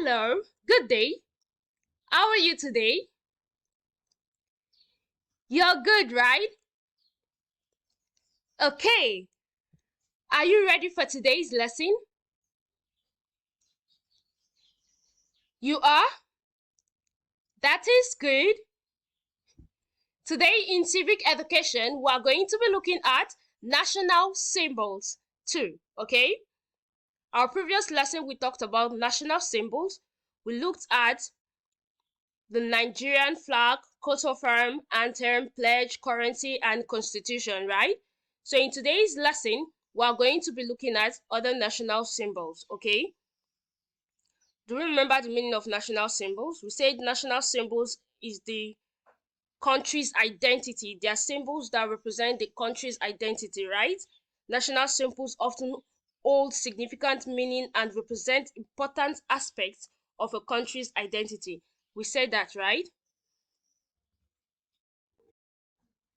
Hello, good day. How are you today? You're good, right? Okay. Are you ready for today's lesson? You are? That is good. Today in civic education, we are going to be looking at national symbols too, okay? Our previous lesson, we talked about national symbols. We looked at the Nigerian flag, coat of arms, anthem, pledge, currency, and constitution, right? So in today's lesson, we are going to be looking at other national symbols, okay? Do you remember the meaning of national symbols? We said national symbols is the country's identity. They are symbols that represent the country's identity, right? National symbols often hold significant meaning and represent important aspects of a country's identity. We said that, right?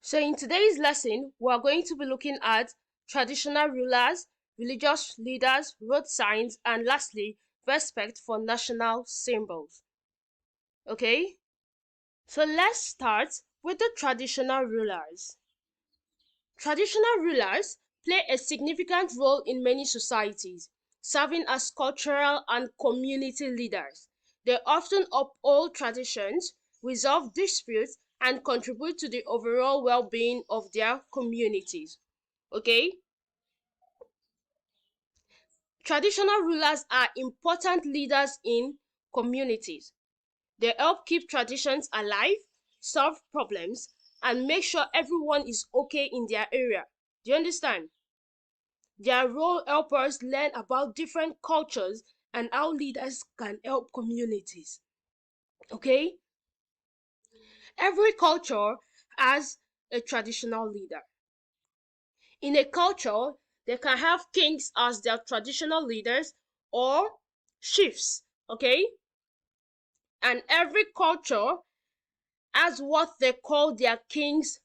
So in today's lesson, we are going to be looking at traditional rulers, religious leaders, road signs, and lastly, respect for national symbols. Okay? So let's start with the traditional rulers. Traditional rulers play a significant role in many societies, serving as cultural and community leaders. They often uphold traditions, resolve disputes, and contribute to the overall well-being of their communities. Okay? Traditional rulers are important leaders in communities. They help keep traditions alive, solve problems, and make sure everyone is okay in their area. Do you understand? Their role helps us learn about different cultures and how leaders can help communities. Okay? Every culture has a traditional leader. In a culture, they can have kings as their traditional leaders or chiefs. Okay? And every culture has what they call their kings.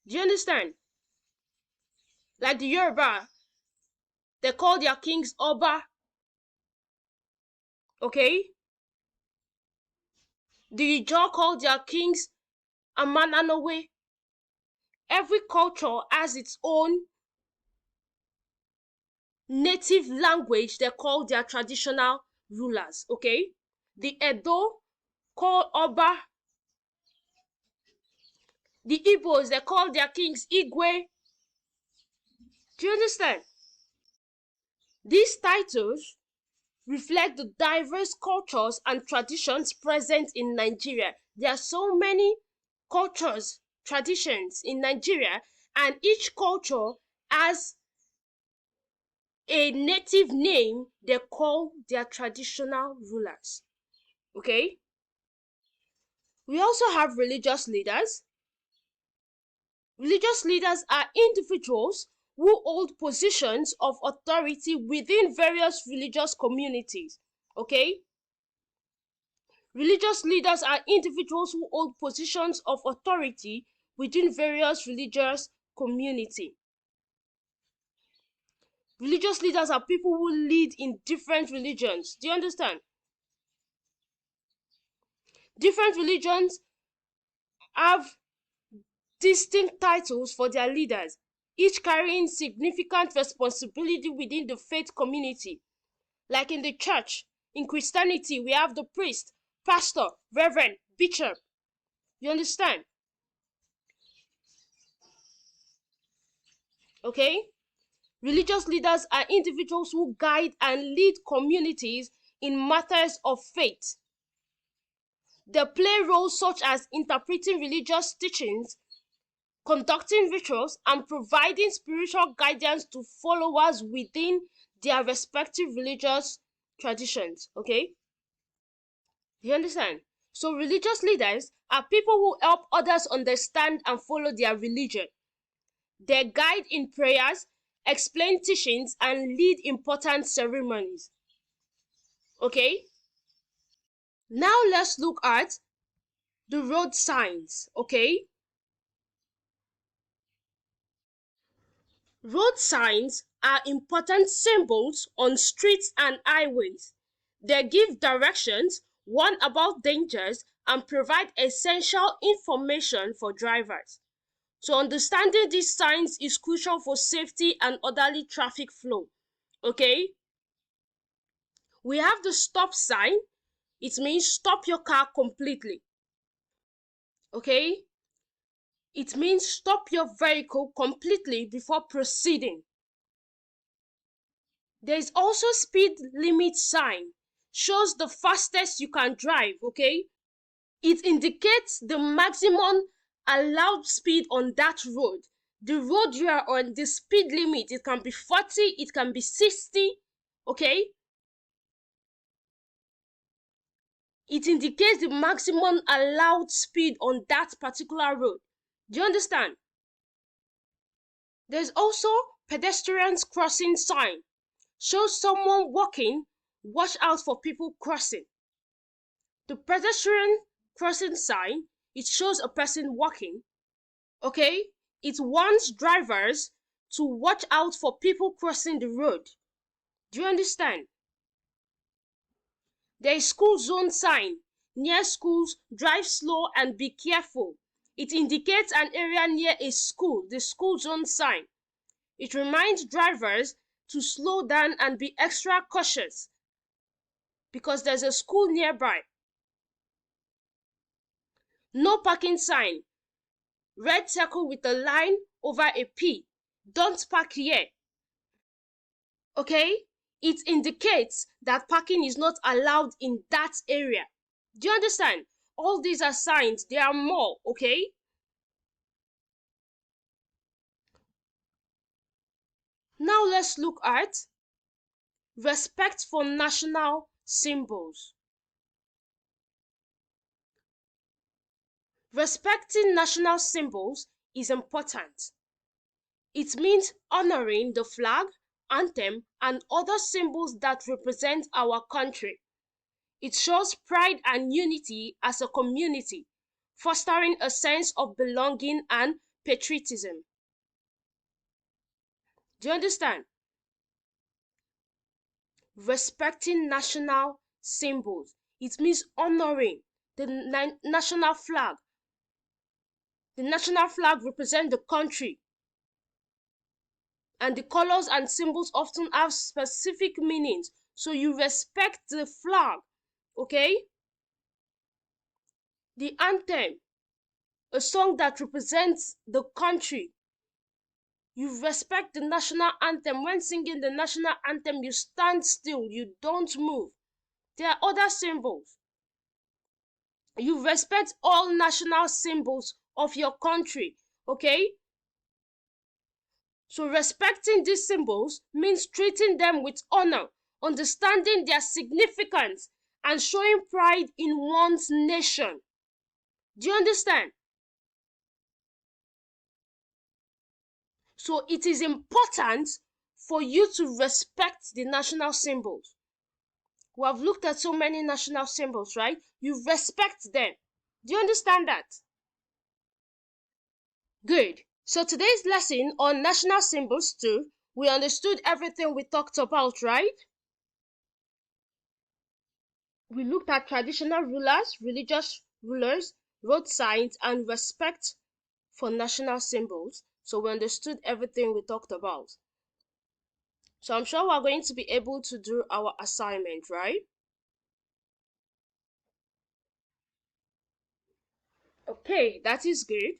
Do you understand? Like the Yoruba, they call their kings Oba. Okay? The Ijaw call their kings Amananowe. Every culture has its own native language they call their traditional rulers. Okay? The Edo call Oba. The Igbos, they call their kings Igwe. Do you understand? These titles reflect the diverse cultures and traditions present in Nigeria. There are so many cultures, traditions in Nigeria, and each culture has a native name they call their traditional rulers. Okay? We also have religious leaders. Religious leaders are individuals who hold positions of authority within various religious communities. Okay? Religious leaders are individuals who hold positions of authority within various religious community. Religious leaders are people who lead in different religions. Do you understand? Different religions have distinct titles for their leaders, each carrying significant responsibility within the faith community. Like in the church, in Christianity, we have the priest, pastor, reverend, bishop. You understand? Okay? Religious leaders are individuals who guide and lead communities in matters of faith. They play roles such as interpreting religious teachings, conducting rituals, and providing spiritual guidance to followers within their respective religious traditions. Okay? You understand? So religious leaders are people who help others understand and follow their religion. They guide in prayers, explain teachings, and lead important ceremonies. Okay? Now let's look at the road signs. Okay? Road signs are important symbols on streets and highways. They give directions, warn about dangers, and provide essential information for drivers. So understanding these signs is crucial for safety and orderly traffic flow. Okay? We have the stop sign. It means stop your car completely. Okay? It means stop your vehicle completely before proceeding. There is also speed limit sign. Shows the fastest you can drive, okay? It indicates the maximum allowed speed on that road. The road you are on, the speed limit, it can be 40, it can be 60, okay? It indicates the maximum allowed speed on that particular road. Do you understand? There's also pedestrians crossing sign. Shows someone walking, watch out for people crossing. The pedestrian crossing sign, it shows a person walking. Okay? It warns drivers to watch out for people crossing the road. Do you understand? There is school zone sign. Near schools, drive slow and be careful. It indicates an area near a school, the school zone sign. It reminds drivers to slow down and be extra cautious because there's a school nearby. No parking sign. Red circle with a line over a P. Don't park here. Okay? It indicates that parking is not allowed in that area. Do you understand? All these are signs. There are more, okay? Now let's look at respect for national symbols. Respecting national symbols is important. It means honoring the flag, anthem, and other symbols that represent our country. It shows pride and unity as a community, fostering a sense of belonging and patriotism. Do you understand? Respecting national symbols. It means honoring the national flag. The national flag represents the country, and the colors and symbols often have specific meanings. So you respect the flag, okay? The anthem, a song that represents the country. You respect the national anthem. When singing the national anthem, you stand still, you don't move. There are other symbols. You respect all national symbols of your country, okay? So respecting these symbols means treating them with honor, understanding their significance, and showing pride in one's nation. Do you understand? So it is important for you to respect the national symbols. We have looked at so many national symbols, right? You respect them. Do you understand that? Good. So today's lesson on national symbols too, we understood everything we talked about, right? We looked at traditional rulers, religious rulers, road signs, and respect for national symbols. So we understood everything we talked about. So I'm sure we're going to be able to do our assignment, right? Okay, that is good.